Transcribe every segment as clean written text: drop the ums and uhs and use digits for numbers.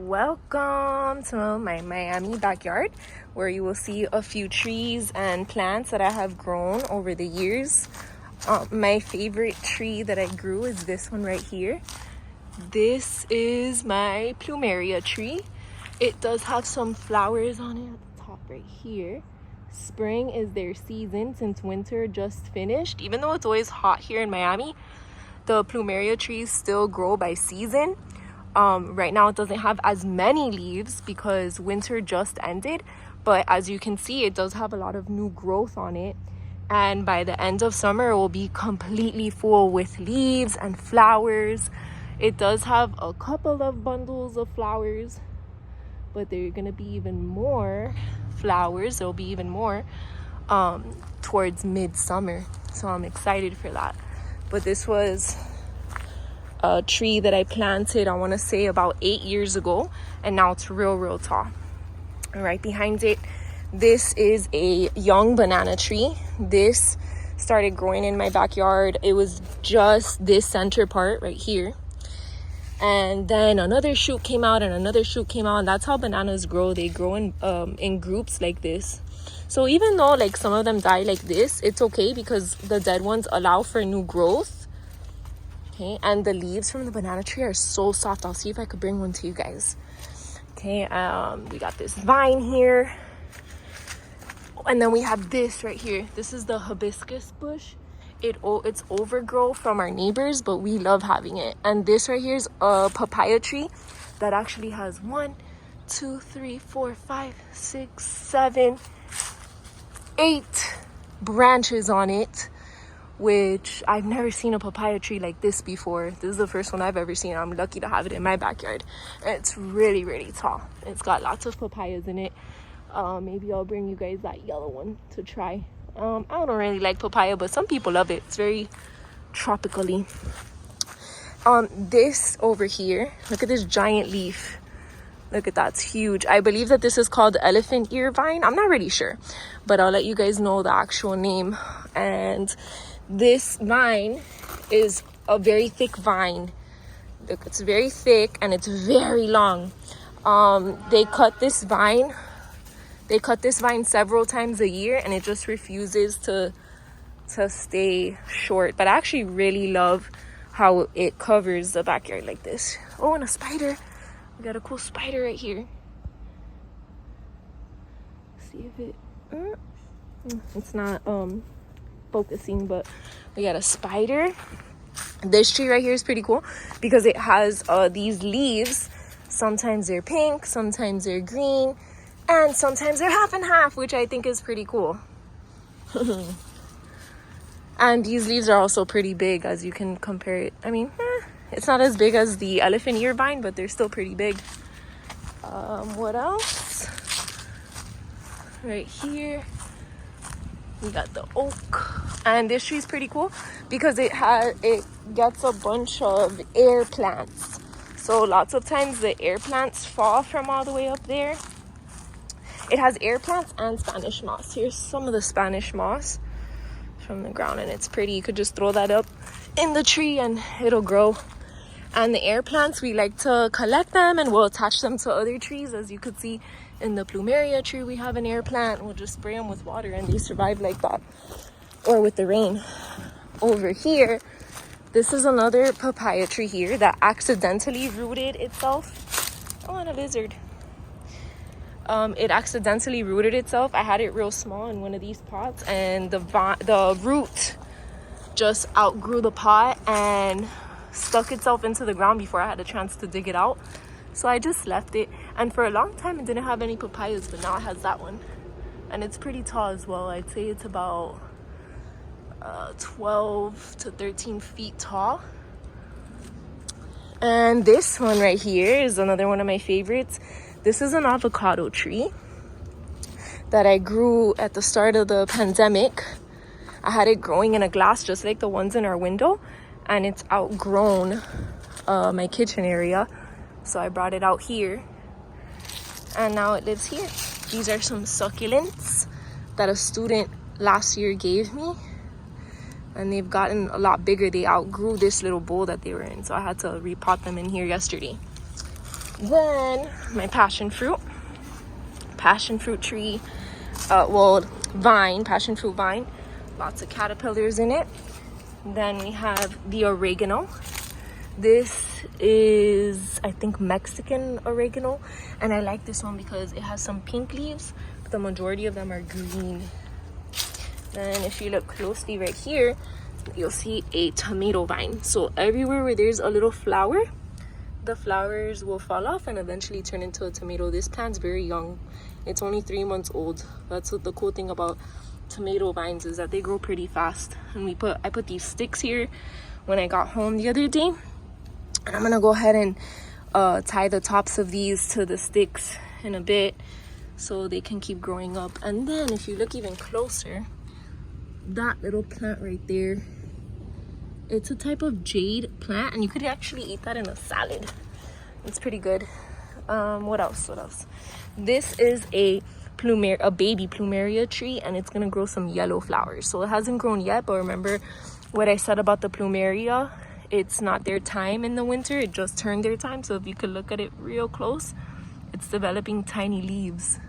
Welcome to my Miami backyard, where you will see a few trees and plants that I have grown over the years. My favorite tree that I grew is this one right here. This is my plumeria tree. It does have some flowers on it at the top right here. Spring is their season since winter just finished. Even though it's always hot here in Miami, the plumeria trees still grow by season. Right now it doesn't have as many leaves because winter just ended, but as you can see, it does have a lot of new growth on it, and by the end of summer it will be completely full with leaves and flowers. It does have a couple of bundles of flowers, but there are gonna be even more flowers. There'll be even more towards midsummer, so I'm excited for that. But this was a tree that I planted, I want to say about 8 years ago, and now it's real tall. And right behind it, this is a young banana tree. This started growing in my backyard. It was just this center part right here, and then another shoot came out and another shoot came out, and that's how bananas grow. They grow in groups like this. So even though like some of them die like this, it's okay because the dead ones allow for new growth. Okay, and the leaves from the banana tree are so soft. I'll see if I could bring one to you guys. Okay, we got this vine here, and then we have this right here. This is the hibiscus bush. It's overgrowth from our neighbors, but we love having it. And this right here is a papaya tree that actually has 1, 2, 3, 4, 5, 6, 7, 8 branches on it, which I've never seen a papaya tree like this before. This is the first one I've ever seen. I'm lucky to have it in my backyard. And it's really tall. It's got lots of papayas in it. Maybe I'll bring you guys that yellow one to try. I don't really like papaya, but some people love it. It's very tropically. This over here, look at this giant leaf. Look at that, it's huge. I believe that this is called elephant ear vine. I'm not really sure, but I'll let you guys know the actual name. And this vine is a very thick vine. Look, it's very thick and it's very long. They cut this vine several times a year, and it just refuses to stay short. But I actually really love how it covers the backyard like this. Oh, and a spider. We got a cool spider right here. See if it's not focusing, but we got a spider. This tree right here is pretty cool because it has these leaves. Sometimes they're pink, sometimes they're green, and sometimes they're half and half, which I think is pretty cool. And these leaves are also pretty big, as you can compare it. I mean, it's not as big as the elephant ear vine, but they're still pretty big. What else? Right here we got the oak, and this tree is pretty cool because it gets a bunch of air plants. So lots of times the air plants fall from all the way up there. It has air plants and Spanish moss. Here's some of the Spanish moss from the ground, and it's pretty. You could just throw that up in the tree and it'll grow. And the air plants, we like to collect them and we'll attach them to other trees. As you could see in the plumeria tree, we have an air plant. We'll just spray them with water and they survive like that, or with the rain. Over here, this is another papaya tree here that accidentally rooted itself. Oh, and a lizard. It accidentally rooted itself. I had it real small in one of these pots, and the root just outgrew the pot and stuck itself into the ground before I had a chance to dig it out. So I just left it, and for a long time it didn't have any papayas, but now it has that one, and it's pretty tall as well. I'd say it's about 12 to 13 feet tall. And this one right here is another one of my favorites. This is an avocado tree that I grew at the start of the pandemic. I had it growing in a glass just like the ones in our window, and it's outgrown my kitchen area, so I brought it out here, and now it lives here. These are some succulents that a student last year gave me, and they've gotten a lot bigger. They outgrew this little bowl that they were in, so I had to repot them in here yesterday. Then my passion fruit tree, passion fruit vine, lots of caterpillars in it. Then we have the oregano. This is, I think, Mexican oregano, and I like this one because it has some pink leaves, but the majority of them are green. Then if you look closely right here, you'll see a tomato vine. So everywhere where there's a little flower, the flowers will fall off and eventually turn into a tomato. This plant's very young. It's only 3 months old. That's what the cool thing about tomato vines is, that they grow pretty fast. And I put these sticks here when I got home the other day. And I'm gonna go ahead and tie the tops of these to the sticks in a bit so they can keep growing up. And then if you look even closer, that little plant right there, it's a type of jade plant, and you could actually eat that in a salad. It's pretty good. What else? This is a baby plumeria tree, and it's gonna grow some yellow flowers. So it hasn't grown yet, but remember what I said about the plumeria, it's not their time in the winter, it just turned their time. So if you could look at it real close, it's developing tiny leaves.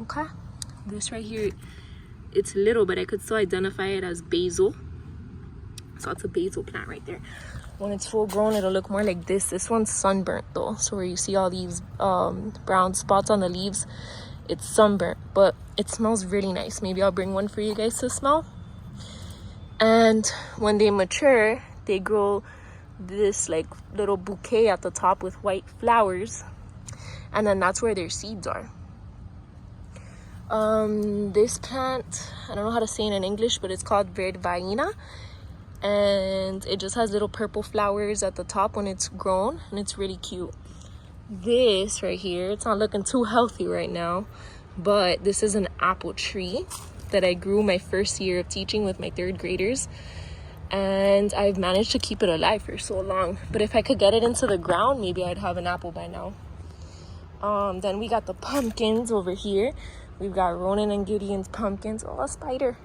Okay, this right here, it's little, but I could still identify it as basil. So it's a basil plant right there. When it's full grown, it'll look more like this. This one's sunburnt though, so where you see all these brown spots on the leaves, it's sunburnt, but it smells really nice. Maybe I'll bring one for you guys to smell. And when they mature, they grow this like little bouquet at the top with white flowers, and then that's where their seeds are. This plant, I don't know how to say it in English, but it's called Verdvaina, and it just has little purple flowers at the top when it's grown, and it's really cute. This right here, it's not looking too healthy right now, but this is an apple tree that I grew my first year of teaching with my 3rd graders, and I've managed to keep it alive for so long. But if I could get it into the ground, maybe I'd have an apple by now. Then we got the pumpkins over here. We've got Ronan and Gideon's pumpkins. Oh, a spider.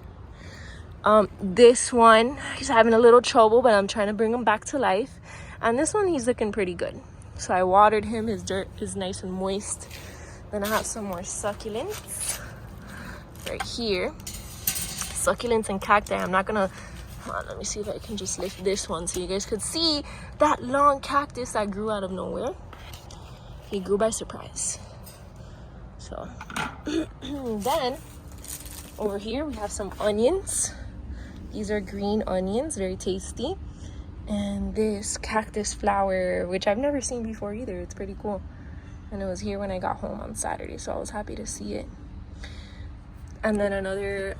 This one, he's having a little trouble, but I'm trying to bring him back to life. And this one, he's looking pretty good. So I watered him. His dirt is nice and moist. Then I have some more succulents right here. Succulents and cacti. I'm not gonna, let me see if I can just lift this one so you guys could see that long cactus that grew out of nowhere. He grew by surprise. So then over here we have some onions. These are green onions, very tasty. And this cactus flower, which I've never seen before either. It's pretty cool. And it was here when I got home on Saturday, so I was happy to see it. And then another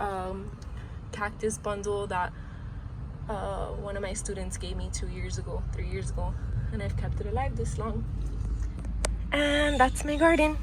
cactus bundle that one of my students gave me 3 years ago, and I've kept it alive this long. And that's my garden.